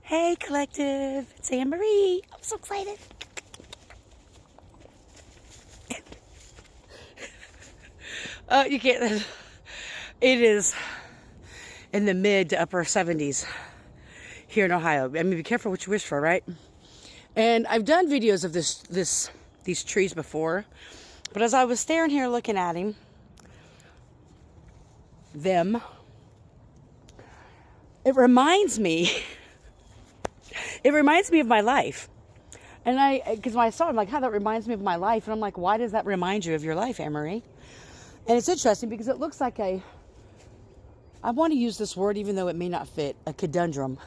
Hey, collective. It's Anne-Marie. I'm so excited. You can't. It is in the mid to upper 70s here in Ohio. I mean, be careful what you wish for, right? And I've done videos of these trees before, but as I was staring here looking at them, it reminds me of my life. And because when I saw it, I'm like, how that reminds me of my life. And I'm like, why does that remind you of your life, Anne-Marie? And it's interesting because it looks like I want to use this word even though it may not fit, a conundrum.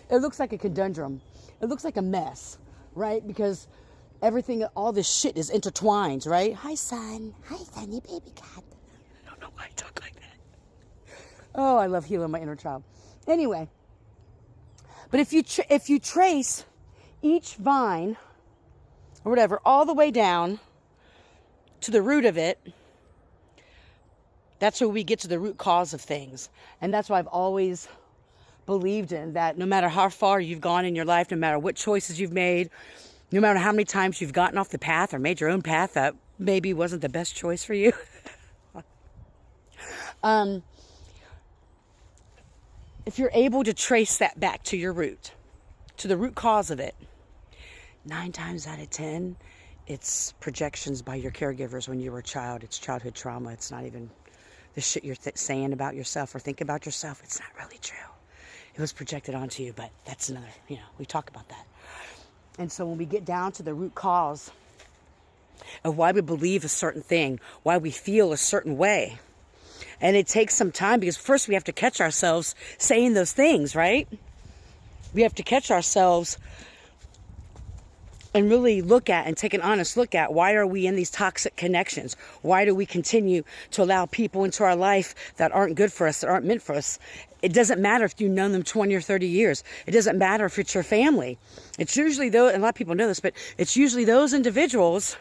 It looks like a conundrum. It looks like a mess, right? Because everything, all this shit is intertwined, right? Hi, son. Hi, sonny, baby cat. I don't know why I talk like that. Oh, I love healing my inner child. Anyway, but if you trace each vine or whatever all the way down to the root of it, that's where we get to the root cause of things. And that's why I've always believed in that. No matter how far you've gone in your life, no matter what choices you've made, no matter how many times you've gotten off the path or made your own path that maybe wasn't the best choice for you, if you're able to trace that back to your root, to the root cause of it, 9 times out of 10, it's projections by your caregivers when you were a child. It's childhood trauma. It's not even the shit you're saying about yourself or think about yourself. It's not really true. It was projected onto you, but that's another, we talk about that. And so when we get down to the root cause of why we believe a certain thing, why we feel a certain way, and it takes some time because first we have to catch ourselves saying those things, right? We have to catch ourselves and really look at and take an honest look at why are we in these toxic connections? Why do we continue to allow people into our life that aren't good for us, that aren't meant for us? It doesn't matter if you've known them 20 or 30 years. It doesn't matter if it's your family. It's usually those, and a lot of people know this, but it's usually those individuals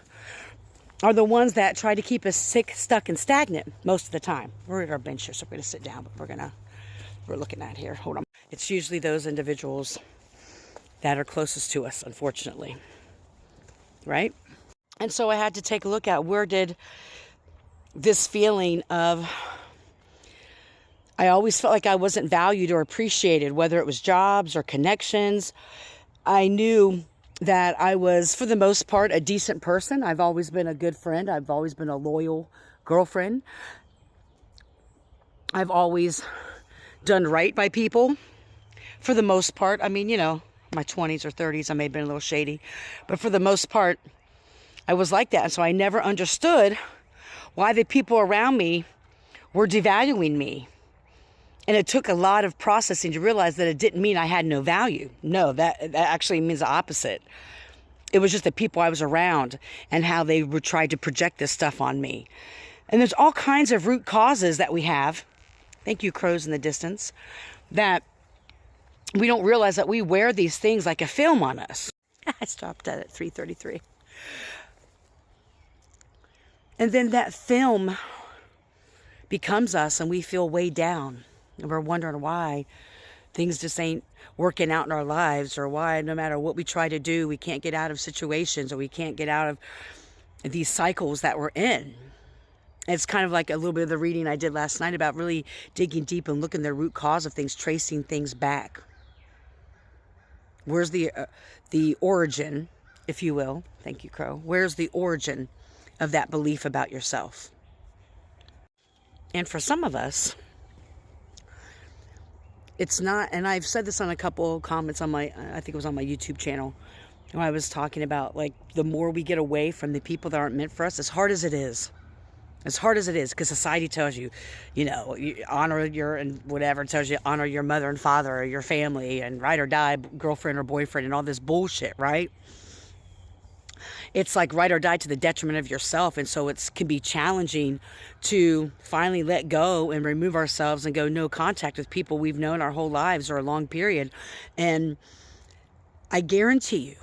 are the ones that try to keep us sick, stuck, and stagnant most of the time. We're at our bench here, so we're going to sit down, but we're looking at here. Hold on. It's usually those individuals that are closest to us, unfortunately. Right? And so I had to take a look at where did this feeling of I always felt like I wasn't valued or appreciated, whether it was jobs or connections. I knew that I was, for the most part, a decent person. I've always been a good friend. I've always been a loyal girlfriend. I've always done right by people, for the most part. I mean, my 20s or 30s, I may have been a little shady. But for the most part, I was like that. And so I never understood why the people around me were devaluing me. And it took a lot of processing to realize that it didn't mean I had no value. No, that actually means the opposite. It was just the people I was around and how they would try to project this stuff on me. And there's all kinds of root causes that we have. Thank you, crows in the distance. That we don't realize that we wear these things like a film on us. I stopped at 3:33. And then that film becomes us and we feel weighed down. And we're wondering why things just ain't working out in our lives, or why no matter what we try to do, we can't get out of situations, or we can't get out of these cycles that we're in. It's kind of like a little bit of the reading I did last night about really digging deep and looking at the root cause of things, tracing things back. Where's the origin, if you will? Thank you, Crow. Where's the origin of that belief about yourself? And for some of us, it's not, and I've said this on a couple comments on I think it was on my YouTube channel, when I was talking about, like, the more we get away from the people that aren't meant for us, as hard as it is, because society tells you, you honor your, and whatever, tells you honor your mother and father or your family and ride or die girlfriend or boyfriend and all this bullshit, right? It's like ride or die to the detriment of yourself. And so it can be challenging to finally let go and remove ourselves and go no contact with people we've known our whole lives or a long period. And I guarantee you,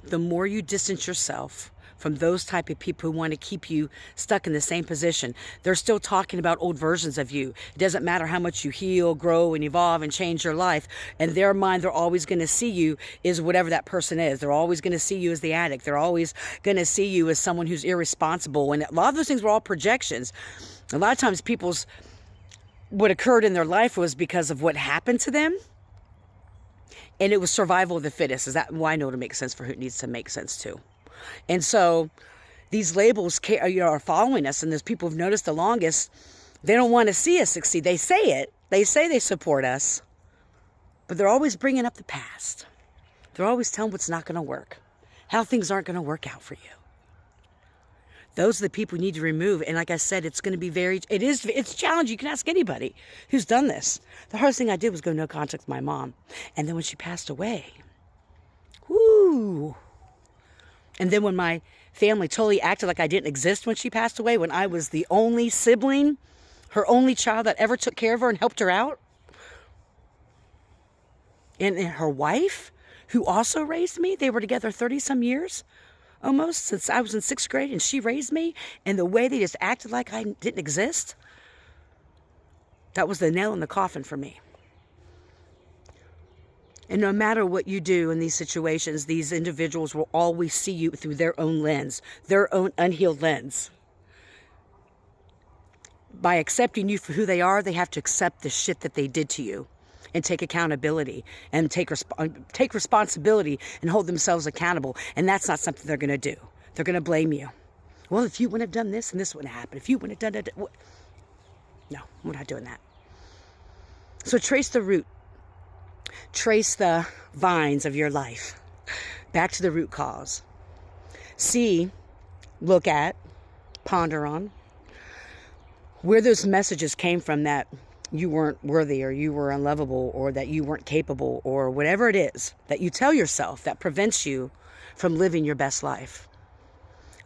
the more you distance yourself from those type of people who want to keep you stuck in the same position. They're still talking about old versions of you. It doesn't matter how much you heal, grow, and evolve and change your life. In their mind, they're always going to see you as whatever that person is. They're always going to see you as the addict. They're always going to see you as someone who's irresponsible. And a lot of those things were all projections. A lot of times what occurred in their life was because of what happened to them. And it was survival of the fittest. Is that why I know to make sense for who it needs to make sense to. And so these labels are following us. And there's people who've noticed the longest. They don't want to see us succeed. They say it. They say they support us. But they're always bringing up the past. They're always telling what's not going to work. How things aren't going to work out for you. Those are the people you need to remove. And like I said, it's going to be it's challenging. You can ask anybody who's done this. The hardest thing I did was go no contact with my mom. And then when she passed away, whoo. And then when my family totally acted like I didn't exist when she passed away, when I was the only sibling, her only child that ever took care of her and helped her out. And her wife, who also raised me, they were together 30 some years. Almost since I was in 6th grade, and she raised me, and the way they just acted like I didn't exist, that was the nail in the coffin for me. And no matter what you do in these situations, these individuals will always see you through their own lens, their own unhealed lens. By accepting you for who they are, they have to accept the shit that they did to you. And take accountability and take responsibility and hold themselves accountable. And that's not something they're going to do. They're going to blame you. Well, if you wouldn't have done this and this wouldn't have happened. If you wouldn't have done that. No, we're not doing that. So trace the root. Trace the vines of your life. Back to the root cause. See, look at, ponder on where those messages came from that you weren't worthy, or you were unlovable, or that you weren't capable, or whatever it is that you tell yourself that prevents you from living your best life.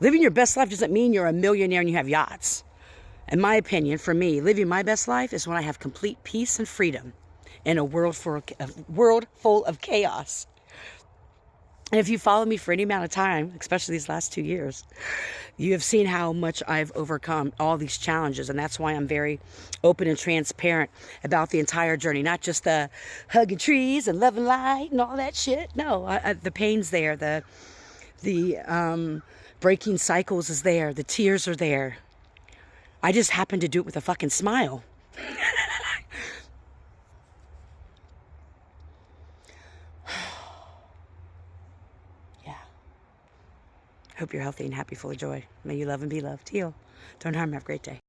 Living your best life doesn't mean you're a millionaire and you have yachts. In my opinion, for me, living my best life is when I have complete peace and freedom in a world full of chaos. And if you follow me for any amount of time, especially these last 2 years, you have seen how much I've overcome all these challenges. And that's why I'm very open and transparent about the entire journey. Not just the hugging trees and loving light and all that shit. No, the pain's there. The breaking cycles is there. The tears are there. I just happen to do it with a fucking smile. Hope you're healthy and happy, full of joy. May you love and be loved. Heal. Don't harm. Have a great day.